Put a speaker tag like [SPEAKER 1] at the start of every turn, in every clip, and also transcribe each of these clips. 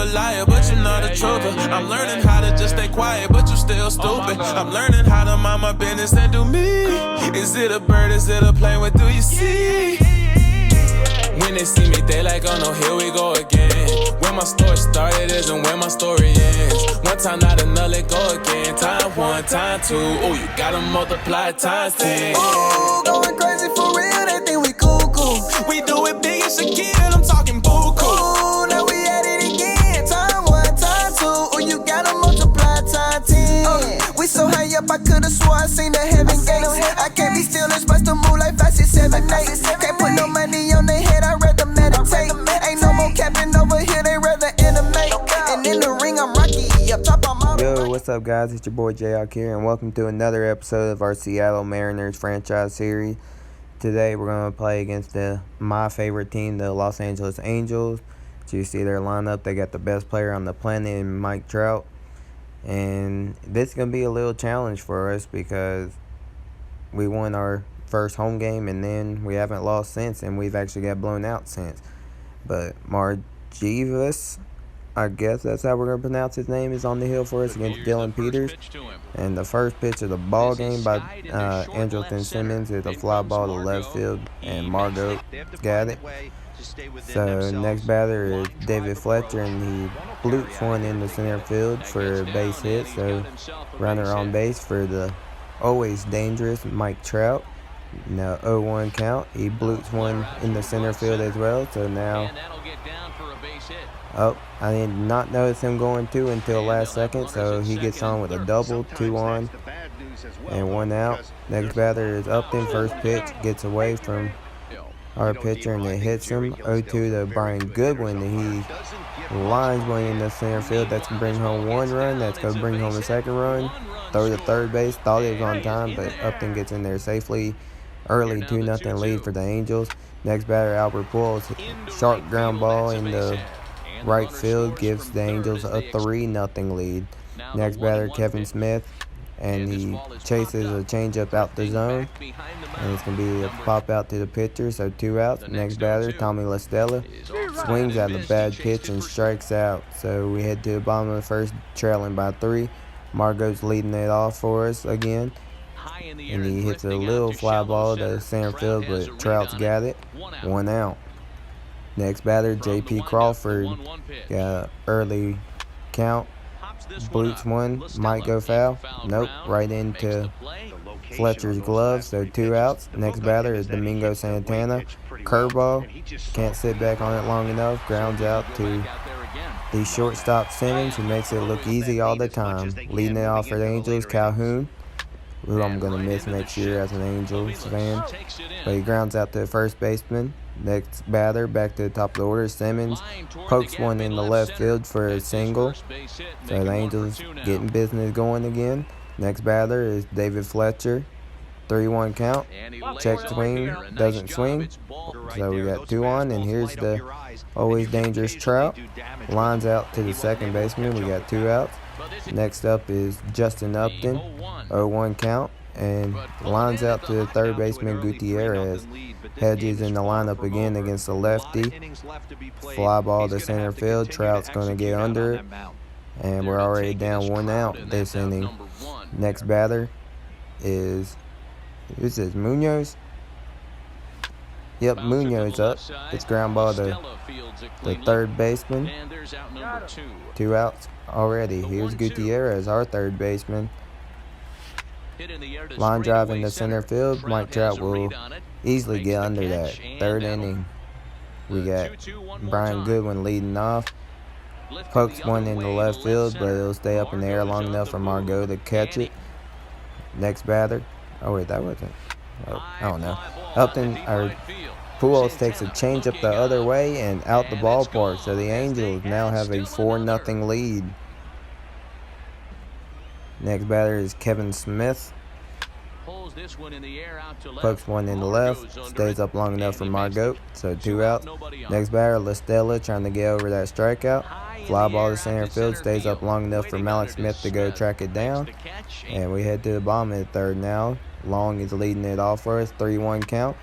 [SPEAKER 1] a liar, but you're not a trooper. I'm learning how to just stay quiet, but you still stupid. I'm learning how to mind my business and do me. Is it a bird, is it a plane, what do you see? When they see me, they like, oh no, here we go again. Where my story started isn't where my story ends. One time, not another, go again. Time one, time two, oh, you gotta multiply times 10.
[SPEAKER 2] Ooh, going crazy for real, they think we cool.
[SPEAKER 1] We do it big as Shakira, I'm talking buku.
[SPEAKER 2] Ooh, now we at it again. Time one, time two, oh, you gotta multiply time 10. We so high up, I could've swore I seen the heaven gates. I can't be still, it's supposed to move like 5, 6, 7, 8. Can't put no money on their head, I'd rather meditate. Ain't no more capping over here, they rather animate. And in the ring, I'm Rocky, up top, I'm all.
[SPEAKER 3] Yo, what's up, guys? It's your boy J.R. here, and welcome to another episode of our Seattle Mariners franchise series. Today, we're going to play against my favorite team, the Los Angeles Angels. So you see their lineup. They got the best player on the planet, Mike Trout. And this is going to be a little challenge for us because we won our first home game, and then we haven't lost since, and we've actually got blown out since. But Margivas, I guess that's how we're going to pronounce his name, is on the hill for us against Dylan Peters. And the first pitch of the ball game by Andrelton Simmons is a fly ball to left field, and Margot got it. So next batter is David Fletcher, and he bloops one in the center field for a base hit. So runner on base for the always dangerous Mike Trout. Now 0-1 count. He bloops one in the center field as well. So now, oh, I did not notice him going two until last second. So he gets on with a double, 2 on, and 1 out. Next batter is Upton. First pitch gets away from our pitcher, and it hits him. 0-2 to Brian Goodwin, and he lines one in the center field. That's going to bring home 1 run. That's going to bring home a 2nd run. Throw to third base. Thought it was on time, but Upton gets in there safely. Early 2-0 lead for the Angels. Next batter, Albert Pujols. Sharp ground ball in the right field gives the Angels a 3-0 lead. Next batter, Kevin Smith, and he chases a changeup out the zone, and it's going to be a pop out to the pitcher, so 2 outs. Next batter, Tommy La Stella, swings at a bad pitch and strikes out. So we head to the bottom of the first, trailing by 3. Margot's leading it off for us again, and he hits a little fly ball to center field, but Trout's got it. 1 out. Next batter, J.P. Crawford, got early count. Bloops one, might go foul. Nope, right into Fletcher's glove, so 2 outs. Next batter is Domingo Santana. Curveball, can't sit back on it long enough. Grounds out to the shortstop Simmons, who makes it look easy all the time. Leading it off for the Angels, Calhoun, who I'm going to miss next year as an Angels fan. But he grounds out to the first baseman. Next batter, back to the top of the order, Simmons pokes one in the left field for a single. So the Angels getting business going again. Next batter is David Fletcher. 3-1 count. Check swing, doesn't swing. So we got 2 on, and here's the always dangerous Trout. Lines out to the second baseman. We got 2 outs. Next up is Justin Upton. 0-1 count, and lines out to the third baseman Gutierrez. Hedges in the lineup again against the lefty. Fly ball to center field. Trout's going to get under it, and we're already down 1 out this inning. Next batter is, who's this, Munoz? Yep, Munoz up. It's ground ball to the third baseman. 2 outs already. Here's Gutierrez, our third baseman. Line drive in the center field. Mike Trout will easily get under that. Third inning, we got Brian Goodwin leading off. Pokes one in the left field, but it'll stay up in the air long enough for Margot to catch it. Next batter. Oh wait, that wasn't. Oh, I don't know. Upton, or Pujols takes a changeup the other way and out the ballpark. So the Angels now have a 4-0 lead. Next batter is Kevin Smith. Pokes one in the left, stays up long enough for Margot, so 2 outs. Next batter, La Stella, trying to get over that strikeout. Fly ball to center field, stays up long enough for Malik Smith to go track it down. And we head to the bottom of the third now. Long is leading it off for us, 3-1 count.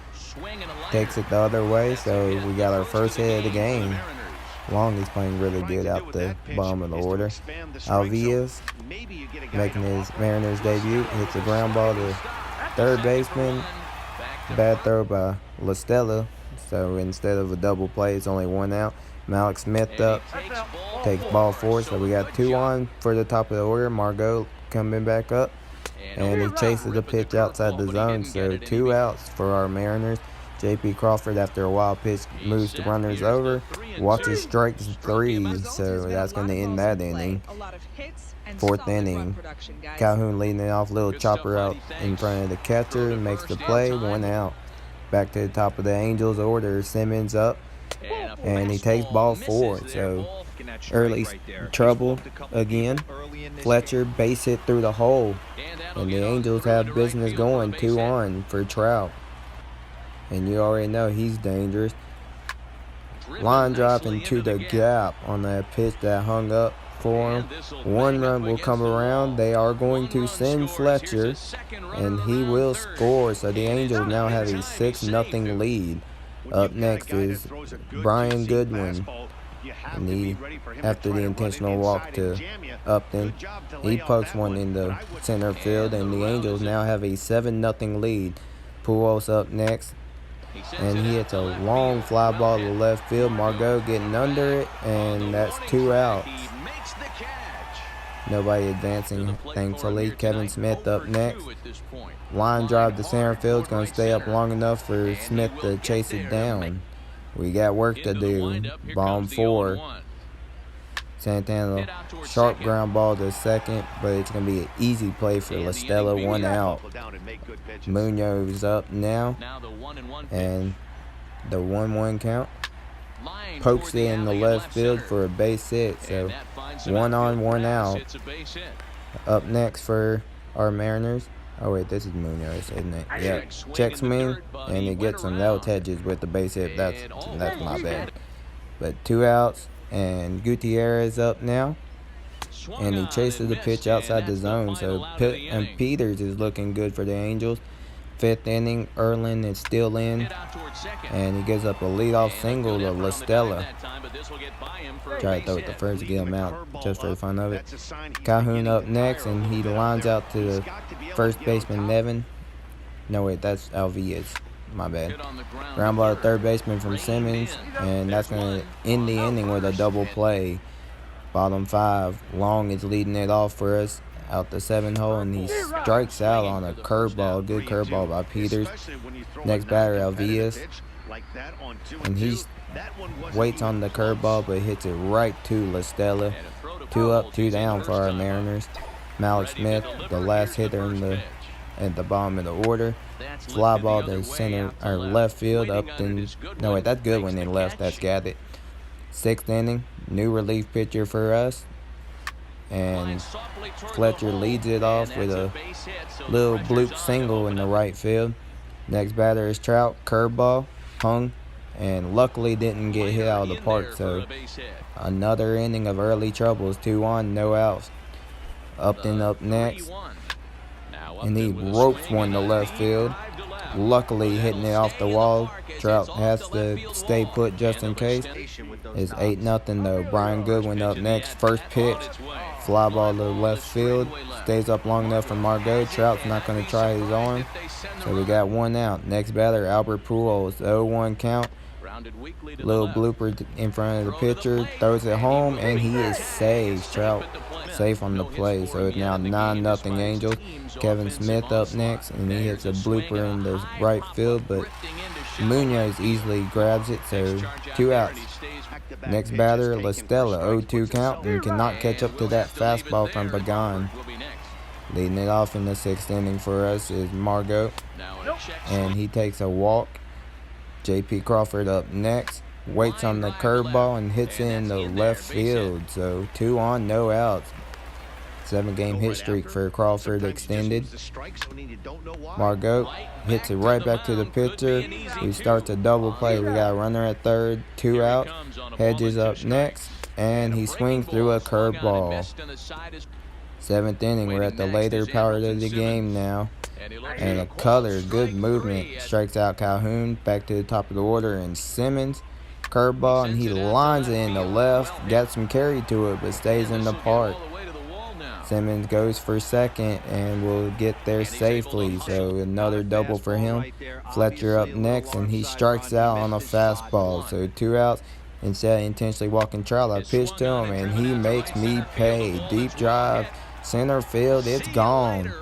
[SPEAKER 3] Takes it the other way, so we got our first hit of the game. Long is playing really good out the bottom of the order. Alvias making his Mariners debut, hits a ground ball to third baseman. Bad throw by LaStella, so instead of a double play, it's only one out. Malik Smith up, takes ball 4, so we got 2 on for the top of the order. Margot coming back up, and he chases the pitch outside the zone, so 2 outs for our Mariners. J.P. Crawford, after a wild pitch, moves the runners over, watches strikes 3, so that's going to end that inning. 4th inning, Calhoun leading it off, little chopper out in front of the catcher, makes the play, 1 out. Back to the top of the Angels order, Simmons up, and he takes ball 4, so early trouble again. Fletcher base hit through the hole, and the Angels have business going, 2 on for Trout. And you already know he's dangerous. Line drive into the gap on that pitch that hung up for him. 1 run will come around. They are going to send Fletcher, and he will score. So the Angels now have a 6-0 lead. Up next is Brian Goodwin. And after the intentional walk to Upton, he pokes one in the center field, and the Angels now have a 7-0 lead. Pujols up next, and he hits a long fly ball to left field. Margot getting under it, and that's 2 outs. Nobody advancing, thankfully. Kevin Smith up next. Line drive to center field is going to stay up long enough for Smith to chase it down. We got work to do. Bomb 4. Santana, sharp ground ball to second, but it's going to be an easy play for LaStella, 1 out. Munoz up now, and the 1-1 count. Pokes it in the left field for a base hit, so 1 on, 1 out. Up next for our Mariners. Oh wait, this is Munoz, isn't it? Yeah, check swing, and it gets him. That was Hedges with the base hit. That's my bad. But 2 outs, and Gutierrez up now, and he chases the pitch outside the zone. So Peters is looking good for the Angels. 5th inning, Erlin is still in, and he gives up a leadoff single to LaStella. Try to throw it the first to get him out, just for the fun of it. Calhoun up next, and he lines out to the first baseman, Nevin. No, wait, that's Alvias. My bad. Ground ball to third baseman from Simmons, and that's going to end the inning with a double play. Bottom 5, Long is leading it off for us out the 7 hole, and he strikes out on a curveball. Good curveball by Peters. Next batter, Alvias, and he waits on the curveball, but hits it right to LaStella. 2 up, 2 down for our Mariners. Malik Smith, the last hitter at the bottom of the order. Fly ball to center or left field. No wait, that's Goodwin in left. That's Gaddett. 6th inning, new relief pitcher for us, and Fletcher leads it off with a little bloop single in the right field. Next batter is Trout, curveball, hung, and luckily didn't get hit out of the park. So another inning of early troubles. 2 on, no outs. Upton up next, and he ropes one to left field. Luckily hitting it off the wall. Trout has to stay put just in case. It's 8-0 though. Brian Goodwin up next. First pitch, fly ball to left field. Stays up long enough for Margot. Trout's not going to try his arm, so we got 1 out. Next batter, Albert Pujols, 0-1 count. Little blooper in front of the pitcher. Throws it home, and he is safe. Trout safe on the play, so it's now 9-0 Angels. Kevin Smith up next, and he hits a blooper in the right field, but Munoz easily grabs it, so 2 outs. Next batter, LaStella, 0-2 count, and cannot catch up to that fastball from Pagan. Leading it off in the 6th inning for us is Margot, and he takes a walk. J.P. Crawford up next, waits on the curveball and hits it in the left field, so 2 on, no outs. 7-game hit streak for Crawford extended. Margot hits it right back to the pitcher. He starts a double play. We got a runner at third, 2 out. Hedges up next, and he swings through a curveball. 7th inning, we're at the later part of the game now. And a cutter, good movement, strikes out Calhoun. Back to the top of the order, and Simmons. curveball, and he lines it in the left. Got some carry to it, but stays in the park. Simmons goes for second and will get there safely, so another double for him. Fletcher up next, and he strikes out on a fastball, so 2 outs. Instead of intentionally walking Trout, I pitched to him, and he makes me pay. Deep drive, center field, it's gone.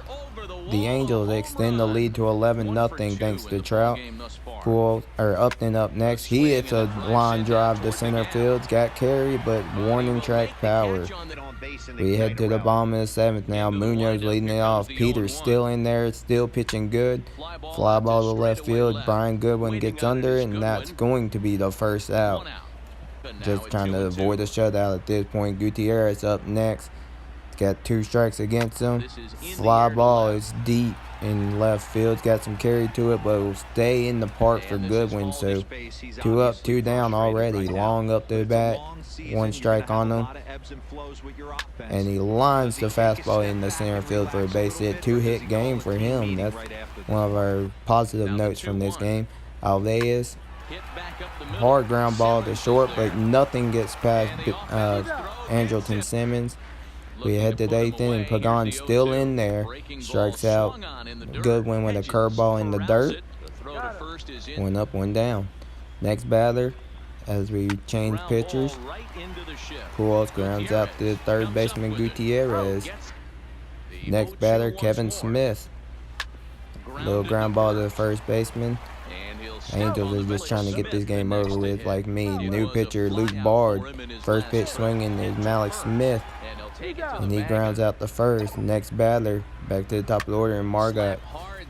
[SPEAKER 3] The Angels extend the lead to 11-0 thanks to Trout. Upton up next. He hits a line drive to center field. Got carry, but warning track power. We head to the bottom of the 7th now. Munoz leading it off. Peters still in there, still pitching good. Fly ball to left field. Brian Goodwin gets under it, and that's going to be the first out. Just trying to avoid a shutout at this point. Gutierrez up next. Got 2 strikes against him. Fly ball is deep in left field. Got some carry to it, but will stay in the park for Goodwin. So 2 up, 2 down already. Long up the bat. 1 strike on him. And he lines the fastball in the center field for a base hit. 2-hit game for him. That's one of our positive notes from this game. Alvarez. Hard ground ball to short, but nothing gets past Andrelton Simmons. We head to the 8th inning. Pagan still in there. Strikes out Goodwin with a curveball in the dirt. 1 up, 1 down. Next batter, as we change pitchers, Pujols grounds out to the third baseman Gutierrez. Next batter, Kevin Smith. Little ground ball to the first baseman. Angels are just trying to get this game over with like me. New pitcher, Luke Bard. First pitch swinging is Malik Smith, and he grounds out the first. Next batter, back to the top of the order, and Margot.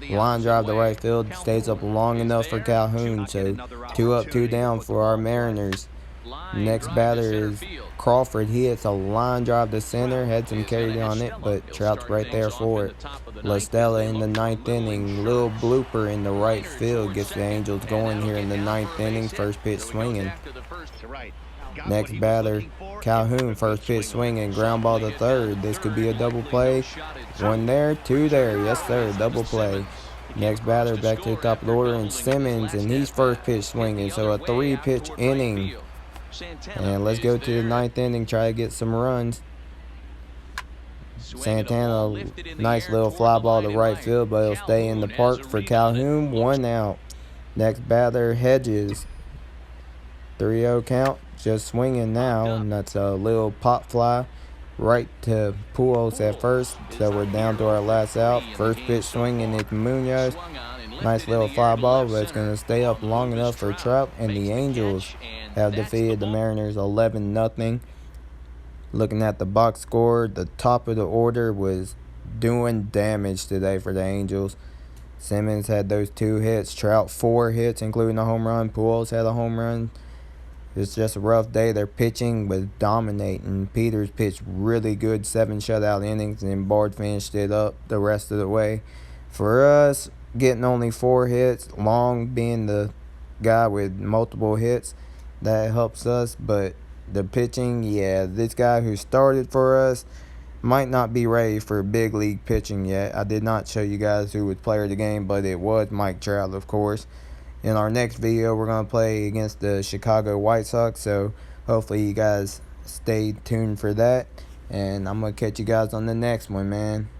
[SPEAKER 3] Line drive to right field, stays up long enough for Calhoun, so 2 up, 2 down for our Mariners. Next batter is Crawford. He hits a line drive to center, had some carry on it, but Trout's right there for it. La Stella in the 9th inning, little blooper in the right field, gets the Angels going here in the 9th inning. First pitch swinging. Next batter, Calhoun, first pitch swinging, ground ball to third. This could be a double play. 1 there, 2 there. Yes, sir, double play. Next batter, back to the top of the order, and Simmons, and he's first pitch swinging. So a 3-pitch inning. And let's go to the 9th inning, try to get some runs. Santana, nice little fly ball to right field, but it'll stay in the park for Calhoun. 1 out. Next batter, Hedges. 3-0 count, just swinging now, and that's a little pop fly right to Pujols at first. So we're down to our last out. First pitch swinging is Munoz. Nice little fly ball, but it's going to stay up long enough for Trout, and the Angels have defeated the Mariners 11-0. Looking at the box score, the top of the order was doing damage today for the Angels. Simmons had those 2 hits. Trout 4 hits, including a home run. Pujols had a home run. It's just a rough day. Their pitching was dominating. Peters pitched really good 7 shutout innings, and Bard finished it up the rest of the way. For us, getting only 4 hits, Long being the guy with multiple hits, that helps us. But the pitching, yeah, this guy who started for us might not be ready for big league pitching yet. I did not show you guys who was player of the game, but it was Mike Trout, of course. In our next video, we're going to play against the Chicago White Sox, so hopefully you guys stay tuned for that. And I'm going to catch you guys on the next one, man.